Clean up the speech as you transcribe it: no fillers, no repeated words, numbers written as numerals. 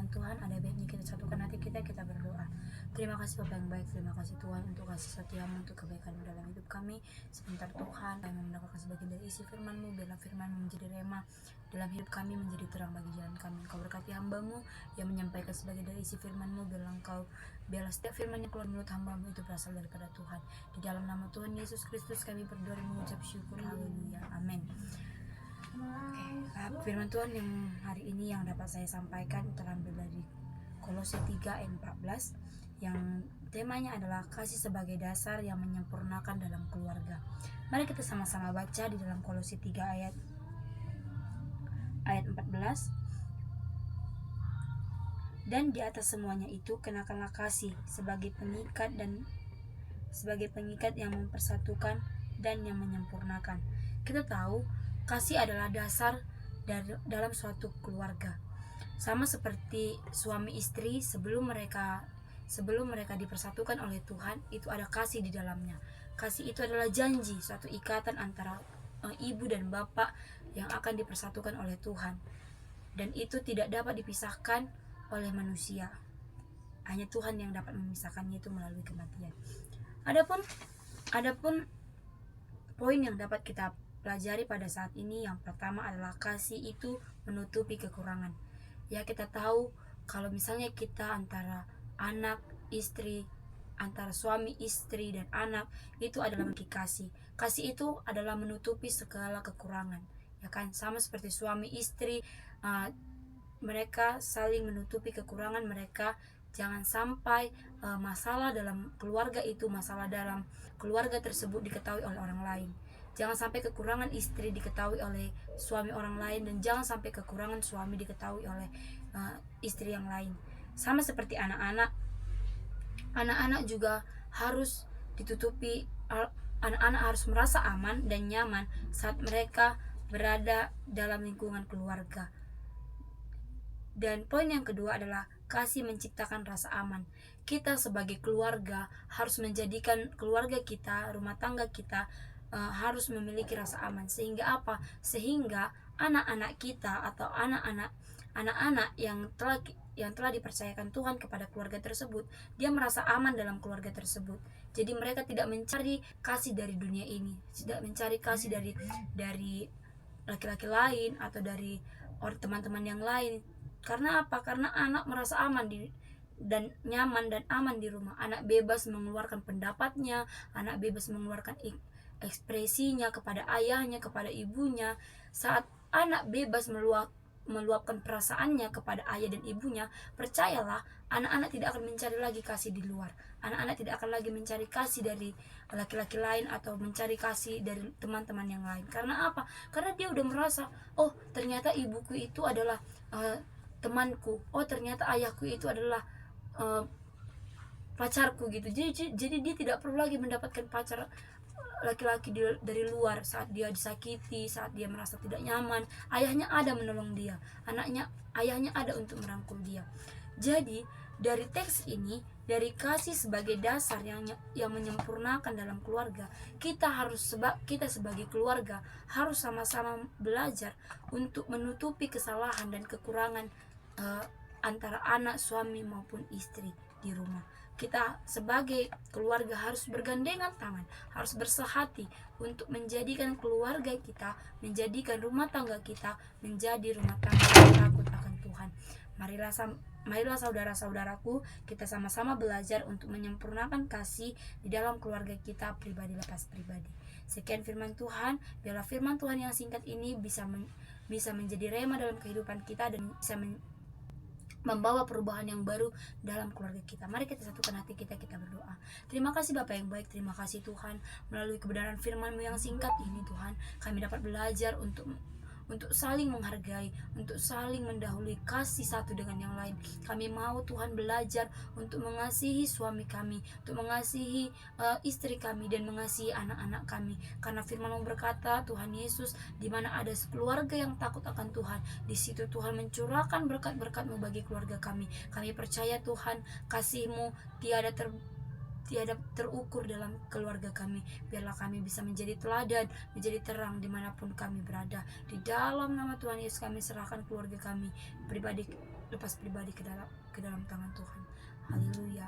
firman Tuhan, ada baiknya kita satukan hati kita berdoa. Terima kasih Bapa yang baik, terima kasih Tuhan untuk kasih setiamu, untuk kebaikan dalam hidup kami. Sebentar Tuhan, kami mendengarkan sebagian dari isi firman-Mu, biarlah firman-Mu menjadi rema dalam hidup kami, menjadi terang bagi jalan kami. Engkau berkati hamba-Mu yang menyampaikan sebagian dari isi firman-Mu, biarlah setiap firman yang keluar mulut hamba-Mu itu berasal daripada Tuhan. Di dalam nama Tuhan Yesus Kristus kami berdoa dan mengucap syukur, haleluya, amin. Firman Tuhan yang hari ini yang dapat saya sampaikan terambil dari Kolose 3 ayat 14 yang temanya adalah kasih sebagai dasar yang menyempurnakan dalam keluarga. Mari kita sama-sama baca di dalam Kolose 3 ayat 14. Dan di atas semuanya itu kenakanlah kasih sebagai pengikat yang mempersatukan dan yang menyempurnakan. Kita tahu kasih adalah dasar dalam suatu keluarga. Sama seperti suami istri sebelum mereka dipersatukan oleh Tuhan, itu ada kasih di dalamnya. Kasih itu adalah janji, suatu ikatan antara ibu dan bapak yang akan dipersatukan oleh Tuhan. Dan itu tidak dapat dipisahkan oleh manusia. Hanya Tuhan yang dapat memisahkannya itu melalui kematian. Adapun poin yang dapat kita pelajari pada saat ini, yang pertama adalah kasih itu menutupi kekurangan. Ya, kita tahu kalau misalnya kita antara anak, istri, antara suami, istri, dan anak, itu adalah memiliki kasih. Kasih itu adalah menutupi segala kekurangan. Ya kan, sama seperti suami istri, mereka saling menutupi kekurangan mereka. Jangan sampai masalah dalam keluarga tersebut diketahui oleh orang lain. Jangan sampai kekurangan istri diketahui oleh suami orang lain, dan jangan sampai kekurangan suami diketahui oleh istri yang lain. Sama seperti anak-anak juga harus ditutupi. Anak-anak harus merasa aman dan nyaman saat mereka berada dalam lingkungan keluarga. Dan poin yang kedua adalah kasih menciptakan rasa aman. Kita sebagai keluarga harus menjadikan keluarga kita, rumah tangga kita harus memiliki rasa aman. Sehingga apa? Sehingga anak-anak kita atau anak-anak yang telah dipercayakan Tuhan kepada keluarga tersebut, dia merasa aman dalam keluarga tersebut. Jadi mereka tidak mencari kasih dari dunia ini, tidak mencari kasih dari laki-laki lain atau dari teman-teman yang lain. Karena apa? Karena anak merasa aman dan nyaman dan aman di rumah. Anak bebas mengeluarkan pendapatnya, anak bebas mengeluarkan ekspresinya kepada ayahnya, kepada ibunya. Saat anak bebas meluapkan perasaannya kepada ayah dan ibunya, percayalah, anak-anak tidak akan mencari lagi kasih di luar. Anak-anak tidak akan lagi mencari kasih dari laki-laki lain atau mencari kasih dari teman-teman yang lain. Karena apa? Karena dia udah merasa, oh ternyata ibuku itu adalah temanku, oh ternyata ayahku itu adalah pacarku gitu. Jadi dia tidak perlu lagi mendapatkan pacar laki-laki dari luar. Saat dia disakiti, saat dia merasa tidak nyaman, ayahnya ada menolong dia, ayahnya ada untuk merangkul dia. Jadi dari teks ini, dari kasih sebagai dasar yang menyempurnakan dalam keluarga, kita sebagai keluarga harus sama-sama belajar untuk menutupi kesalahan dan kekurangan antara anak, suami maupun istri di rumah. Kita sebagai keluarga harus bergandengan tangan, harus bersehati untuk menjadikan keluarga kita, menjadikan rumah tangga kita menjadi rumah tangga yang takut akan Tuhan. Marilah saudara-saudaraku, kita sama-sama belajar untuk menyempurnakan kasih di dalam keluarga kita, pribadi lepas pribadi. Sekian firman Tuhan. Biarlah firman Tuhan yang singkat ini bisa menjadi rema dalam kehidupan kita dan bisa membawa perubahan yang baru dalam keluarga kita. Mari kita satukan hati kita berdoa. Terima kasih Bapa yang baik, terima kasih Tuhan, melalui kebenaran firman-Mu yang singkat ini Tuhan, kami dapat belajar untuk saling menghargai, untuk saling mendahului kasih satu dengan yang lain. Kami mau Tuhan belajar untuk mengasihi suami kami, untuk mengasihi istri kami, dan mengasihi anak-anak kami. Karena firman-Mu berkata, Tuhan Yesus, di mana ada keluarga yang takut akan Tuhan, di situ Tuhan mencurahkan berkat-berkat-Mu bagi keluarga kami. Kami percaya Tuhan, kasih-Mu tiada terukur dalam keluarga kami. Biarlah kami bisa menjadi teladan, menjadi terang dimanapun kami berada. Di dalam nama Tuhan Yesus kami serahkan keluarga kami, pribadi lepas pribadi ke dalam tangan Tuhan. Haleluya.